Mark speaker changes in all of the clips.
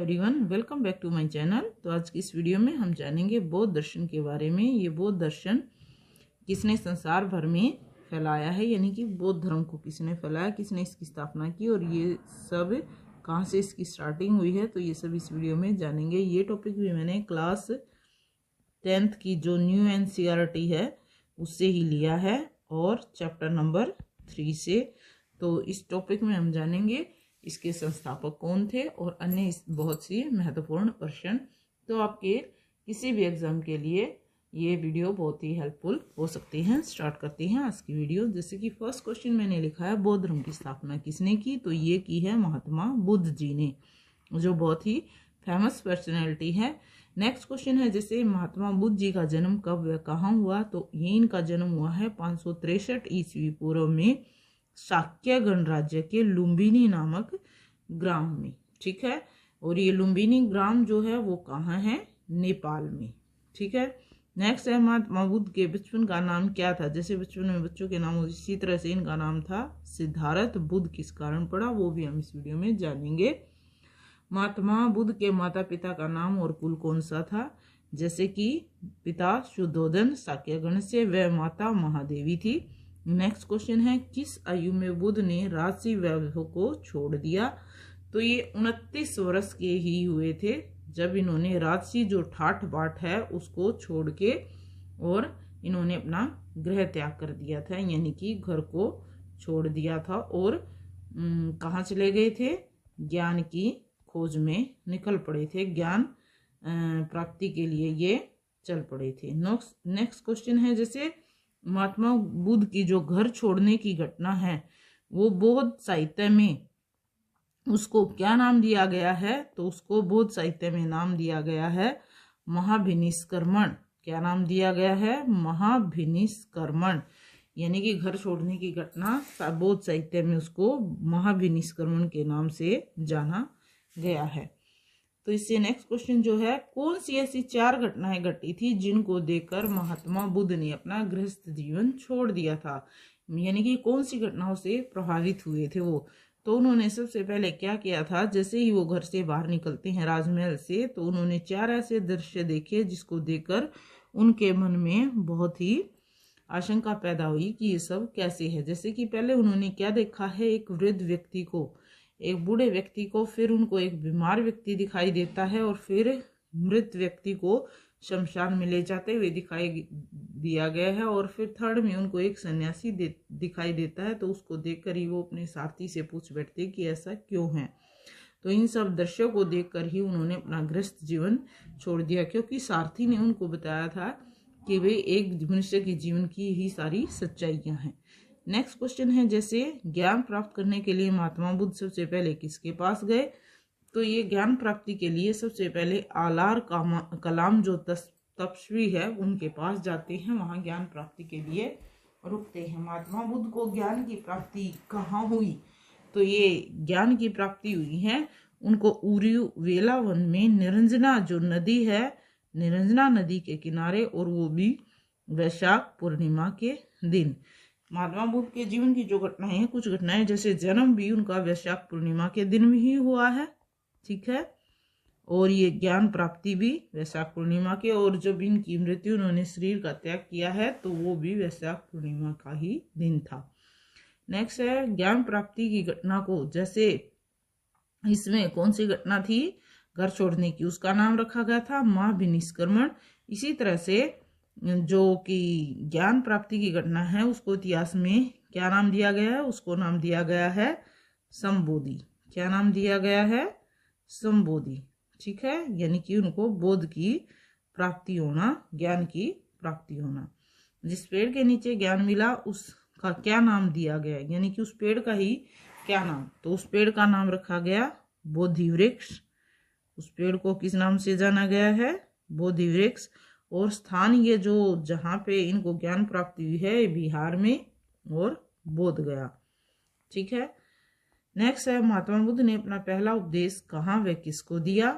Speaker 1: Everyone, welcome back to my channel. तो आज की इस वीडियो में हम जानेंगे बौद्ध दर्शन के बारे में। ये बौद्ध दर्शन किसने संसार भर में फैलाया है, यानी कि बौद्ध धर्म को किसने फैलाया, किसने इसकी स्थापना की और ये सब कहाँ से इसकी स्टार्टिंग हुई है, तो ये सब इस वीडियो में जानेंगे। ये टॉपिक भी मैंने क्लास 10th की जो न्यू NCERT है उससे ही लिया है और चैप्टर नंबर 3 से। तो इस टॉपिक में हम जानेंगे इसके संस्थापक कौन थे और अन्य बहुत सी महत्वपूर्ण प्रश्न। तो आपके किसी भी एग्जाम के लिए ये वीडियो बहुत ही हेल्पफुल हो सकती है। स्टार्ट करते हैं आज की वीडियो। जैसे कि फर्स्ट क्वेश्चन मैंने लिखा है, बौद्ध धर्म की स्थापना किसने की, तो ये की है महात्मा बुद्ध जी ने, जो बहुत ही फेमस पर्सनैलिटी है। नेक्स्ट क्वेश्चन है, जैसे महात्मा बुद्ध जी का जन्म कब व कहाँ हुआ, तो ये इनका जन्म हुआ है 563 ईस्वी पूर्व में शाक्य गणराज्य के लुम्बिनी नामक ग्राम में। ठीक है, और ये लुम्बिनी ग्राम जो है वो कहाँ है, नेपाल में। ठीक है। नेक्स्ट है, महात्मा बुद्ध के बचपन का नाम क्या था। जैसे बचपन में बच्चों के नाम, इसी तरह से इनका नाम था सिद्धार्थ। बुद्ध किस कारण पड़ा वो भी हम इस वीडियो में जानेंगे। महात्मा बुद्ध के माता पिता का नाम और कुल कौन सा था। जैसे कि पिता शुद्धोधन साक्यगण से व माता महादेवी थी। नेक्स्ट क्वेश्चन है, किस आयु में बुद्ध ने राजसी वैभव को छोड़ दिया, तो ये 29 वर्ष के ही हुए थे जब इन्होंने राजसी जो ठाठ बाट है उसको छोड़ के और इन्होंने अपना गृह त्याग कर दिया था, यानी कि घर को छोड़ दिया था और कहाँ चले गए थे, ज्ञान की खोज में निकल पड़े थे, ज्ञान प्राप्ति के लिए ये चल पड़े थे। नेक्स्ट क्वेश्चन है, जैसे महात्मा बुद्ध की जो घर छोड़ने की घटना है वो बौद्ध साहित्य में उसको क्या नाम दिया गया है, तो उसको बौद्ध साहित्य में नाम दिया गया है महाभिनिष्क्रमण। क्या नाम दिया गया है, महाभिनिष्क्रमण, यानी कि घर छोड़ने की घटना बौद्ध साहित्य में उसको महाभिनिष्क्रमण के नाम से जाना गया है। तो इससे नेक्स्ट क्वेश्चन जो है, कौन सी ऐसी 4 घटनाएं घटी थी जिनको देखकर महात्मा बुद्ध ने अपना गृहस्थ जीवन छोड़ दिया था, यानी कि कौन सी घटनाओं से प्रभावित हुए थे वो। तो उन्होंने सबसे पहले क्या किया था, जैसे ही वो घर से बाहर निकलते हैं राजमहल से, तो उन्होंने 4 ऐसे दृश्य देखे जिसको देखकर उनके मन में बहुत ही आशंका पैदा हुई कि ये सब कैसे है। जैसे कि पहले उन्होंने क्या देखा है, एक वृद्ध व्यक्ति को, एक बूढ़े व्यक्ति को, फिर उनको एक बीमार व्यक्ति दिखाई देता है और फिर मृत व्यक्ति को शमशान में ले जाते हुए दिखाई दिया गया है, और फिर थर्ड में उनको एक सन्यासी दिखाई देता है। तो उसको देखकर ही वो अपने सारथी से पूछ बैठते कि ऐसा क्यों है। तो इन सब दृश्यों को देखकर ही उन्होंने अपना गृहस्थ जीवन छोड़ दिया, क्योंकि सारथी ने उनको बताया था कि वे एक मनुष्य के जीवन की ही सारी सच्चाइयां हैं। नेक्स्ट क्वेश्चन है, जैसे ज्ञान प्राप्त करने के लिए महात्मा बुद्ध सबसे पहले किसके पास गए, तो ये ज्ञान प्राप्ति के लिए सबसे पहले आलार कलाम जो तपस्वी है उनके पास जाते हैं, वहां ज्ञान प्राप्ति के लिए रुकते हैं। महात्मा बुद्ध को ज्ञान की प्राप्ति कहाँ हुई, तो ये ज्ञान की प्राप्ति हुई है उनको उरियू वेला वन में निरंजना जो नदी है, निरंजना नदी के किनारे, और वो भी वैशाख पूर्णिमा के दिन। महात्मा बुद्ध के जीवन की जो घटनाएं हैं, कुछ घटनाएं जैसे जन्म भी उनका वैशाख पूर्णिमा के दिन ही हुआ है। ठीक है, और ये ज्ञान प्राप्ति भी वैशाख पूर्णिमा के, और जब इनकी मृत्यु, उन्होंने शरीर का त्याग किया है, तो वो भी वैशाख पूर्णिमा का ही दिन था। नेक्स्ट है, ज्ञान प्राप्ति की घटना को, जैसे इसमें कौन सी घटना थी, घर छोड़ने की, उसका नाम रखा गया था महाभिनिष्क्रमण। इसी तरह से जो कि ज्ञान प्राप्ति की घटना है उसको इतिहास में क्या नाम दिया गया है, उसको नाम दिया गया है संबोधि। क्या नाम दिया गया है, संबोधि। ठीक है, यानी कि उनको बोध की प्राप्ति होना, ज्ञान की प्राप्ति होना। जिस पेड़ के नीचे ज्ञान मिला उसका क्या नाम दिया गया, यानी कि उस पेड़ का ही क्या नाम, तो उस पेड़ का नाम रखा गया बोधि वृक्ष। उस पेड़ को किस नाम से जाना गया है, बोधि वृक्ष। और स्थान ये जो जहाँ पे इनको ज्ञान प्राप्ति हुई है बिहार में और बोध गया। ठीक है। नेक्स्ट है, महात्मा बुद्ध ने अपना पहला उपदेश कहाँ व किसको दिया,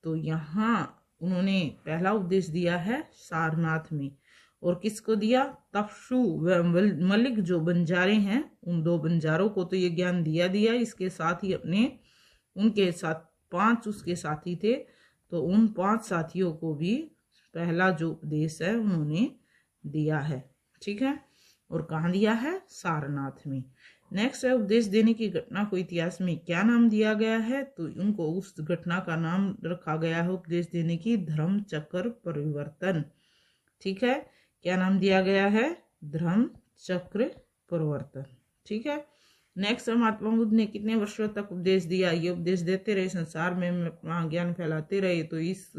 Speaker 1: तो यहाँ उन्होंने पहला उपदेश दिया है सारनाथ में। और किसको दिया, तपसु व मलिक जो बंजारे हैं, उन 2 बंजारों को तो ये ज्ञान दिया। इसके साथ ही अपने उनके साथ 5 उसके साथी थे, तो उन 5 साथियों को भी पहला जो उपदेश है उन्होंने दिया है। ठीक है, और कहाँ दिया है? सारनाथ में। नेक्स्ट है उपदेश देने की घटना को इतिहास में क्या नाम दिया गया है? तो उनको उस घटना का नाम रखा गया है उपदेश देने की धर्म चक्र परिवर्तन। ठीक है, क्या नाम दिया गया है? धर्म चक्र परिवर्तन। ठीक है, नेक्स्ट महात्मा बुद्ध ने कितने वर्षों तक उपदेश दिया? ये उपदेश देते रहे, संसार में अपना ज्ञान फैलाते रहे। तो इस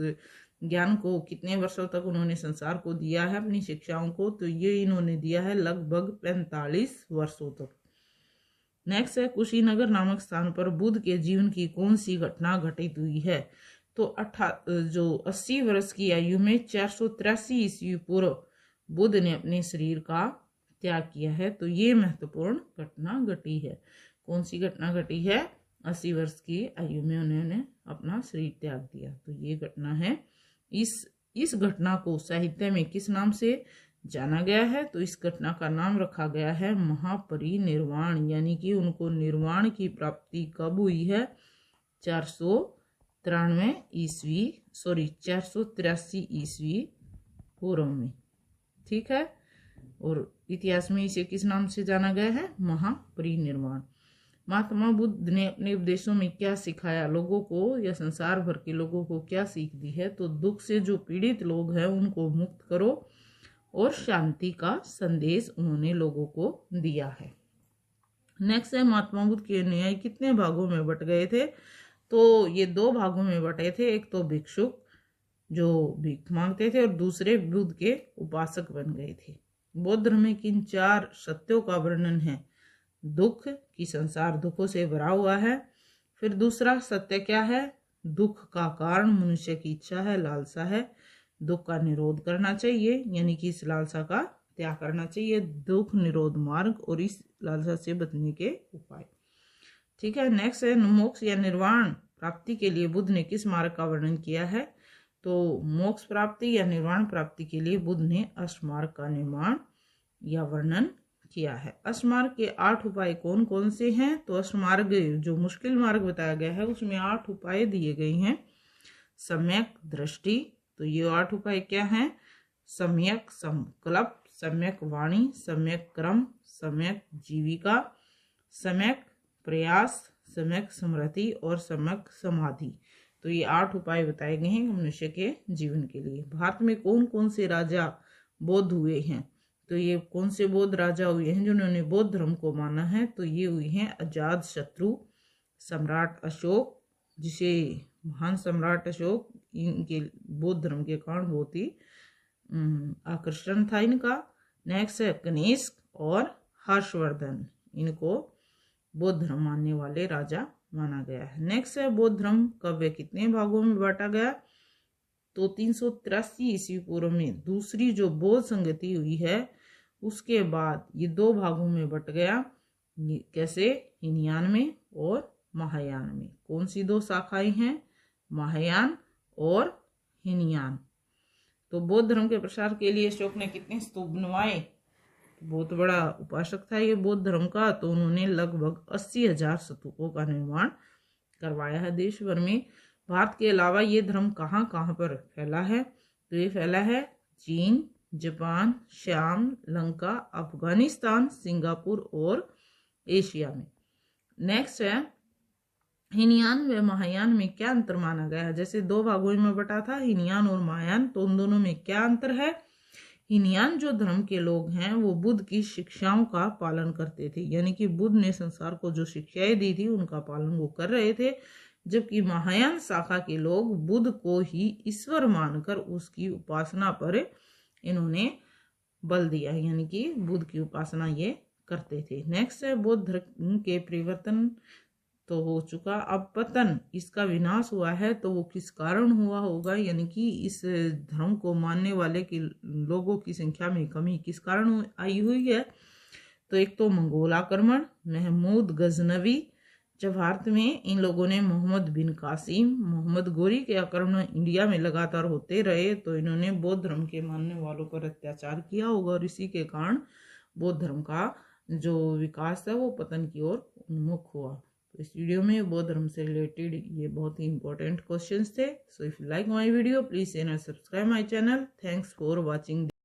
Speaker 1: ज्ञान को कितने वर्षों तक उन्होंने संसार को दिया है अपनी शिक्षाओं को? तो ये इन्होंने दिया है लगभग 45 वर्षों तक। नेक्स्ट है कुशीनगर नामक स्थान पर बुद्ध के जीवन की कौन सी घटना घटित हुई है? तो 80 वर्ष की आयु में 483 ईस्वी पूर्व बुद्ध ने अपने शरीर का त्याग किया है। तो ये महत्वपूर्ण घटना घटी है। कौन सी घटना घटी है? 80 वर्ष की आयु में उन्होंने अपना शरीर त्याग दिया। तो ये घटना है। इस घटना को साहित्य में किस नाम से जाना गया है? तो इस घटना का नाम रखा गया है महापरिनिर्वाण। यानी कि उनको निर्वाण की प्राप्ति कब हुई है? 483 ईस्वी पूर्व में। ठीक है, और इतिहास में इसे किस नाम से जाना गया है? महापरिनिर्वाण। महात्मा बुद्ध ने अपने उपदेशों में क्या सिखाया लोगों को, या संसार भर के लोगों को क्या सीख दी है? तो दुख से जो पीड़ित लोग हैं उनको मुक्त करो और शांति का संदेश उन्होंने लोगों को दिया है। नेक्स्ट है महात्मा बुद्ध के अनुयायी कितने भागों में बट गए थे? तो ये 2 भागों में बटे थे। एक तो भिक्षुक जो भीख मांगते थे और दूसरे बुद्ध के उपासक बन गए थे। बौद्ध धर्म में किन 4 सत्यों का वर्णन है? दुख की संसार दुखों से भरा हुआ है। फिर दूसरा सत्य क्या है? दुख का कारण मनुष्य की इच्छा है, लालसा है। दुख का निरोध करना चाहिए, यानी कि इस लालसा का त्याग करना चाहिए। दुख निरोध मार्ग और इस लालसा से बचने के उपाय। ठीक है, नेक्स्ट है मोक्ष या निर्वाण प्राप्ति के लिए बुद्ध ने किस मार्ग का वर्णन किया है? तो मोक्ष प्राप्ति या निर्वाण प्राप्ति के लिए बुद्ध ने अष्टमार्ग का निर्माण या वर्णन किया है। अष्टमार्ग के 8 उपाय कौन कौन से हैं? तो अष्टमार्ग जो मुश्किल मार्ग बताया गया है उसमें 8 उपाय दिए गए हैं। सम्यक दृष्टि, तो ये 8 उपाय क्या हैं? सम्यक संकल्प, सम्यक वाणी, सम्यक कर्म, सम्यक जीविका, सम्यक प्रयास, सम्यक स्मृति और सम्यक समाधि। तो ये 8 उपाय बताए गए हैं मनुष्य के जीवन के लिए। भारत में कौन कौन से राजा बौद्ध हुए हैं? तो ये कौन से बौद्ध राजा हुए हैं जिन्होंने बौद्ध धर्म को माना है? तो ये हुए हैं अजात शत्रु, सम्राट अशोक, जिसे महान सम्राट अशोक, इनके बौद्ध धर्म के कारण बहुत ही आकर्षण था इनका। नेक्स्ट है कनिष्क और हर्षवर्धन, इनको बौद्ध धर्म मानने वाले राजा माना गया है। नेक्स्ट है बौद्ध धर्म कब व कितने भागों में बांटा गया? तो 383 ईस्वी पूर्व में दूसरी जो बौद्ध संगति हुई है उसके बाद ये 2 भागों में बट गया। कैसे? हीनयान में और महायान में। कौन सी 2 शाखाएं हैं? महायान और हीनयान। तो बौद्ध धर्म के प्रसार के लिए अशोक ने कितने स्तूप बनवाए? बहुत बड़ा उपासक था ये बौद्ध धर्म का, तो उन्होंने लगभग 80,000 स्तूपों का निर्माण करवाया है देश भर में। भारत के अलावा ये धर्म कहाँ कहाँ पर फैला है? तो ये फैला है चीन, जापान, श्याम, लंका, अफगानिस्तान, सिंगापुर और एशिया में। नेक्स्ट है हीनयान व महायान में क्या अंतर माना गया है? जैसे 2 भागों में बटा था हीनयान और महायान, तो उन दोनों में क्या अंतर है? हीनयान जो धर्म के लोग हैं वो बुद्ध की शिक्षाओं का पालन करते थे, यानी कि बुद्ध ने संसार को जो शिक्षाएं दी थी उनका पालन वो कर रहे थे। जबकि महायान शाखा के लोग बुद्ध को ही ईश्वर मानकर उसकी उपासना पर इन्होंने बल दिया, यानी कि बुद्ध की उपासना ये करते थे। नेक्स्ट है बौद्ध धर्म के परिवर्तन तो हो चुका, अब पतन, इसका विनाश हुआ है, तो वो किस कारण हुआ होगा? यानी कि इस धर्म को मानने वाले के लोगों की संख्या में कमी किस कारण आई हुई है? तो एक तो मंगोल आक्रमण, महमूद गजनवी, जब भारत में इन लोगों ने मोहम्मद बिन कासिम, मोहम्मद गोरी के आक्रमण इंडिया में लगातार होते रहे, तो इन्होंने बौद्ध धर्म के मानने वालों पर अत्याचार किया होगा और इसी के कारण बौद्ध धर्म का जो विकास है वो पतन की ओर उन्मुख हुआ। तो इस वीडियो में बौद्ध धर्म से रिलेटेड ये बहुत ही इंपॉर्टेंट क्वेश्चंस थे। So if you like my video please share and subscribe my channel. Thanks for watching.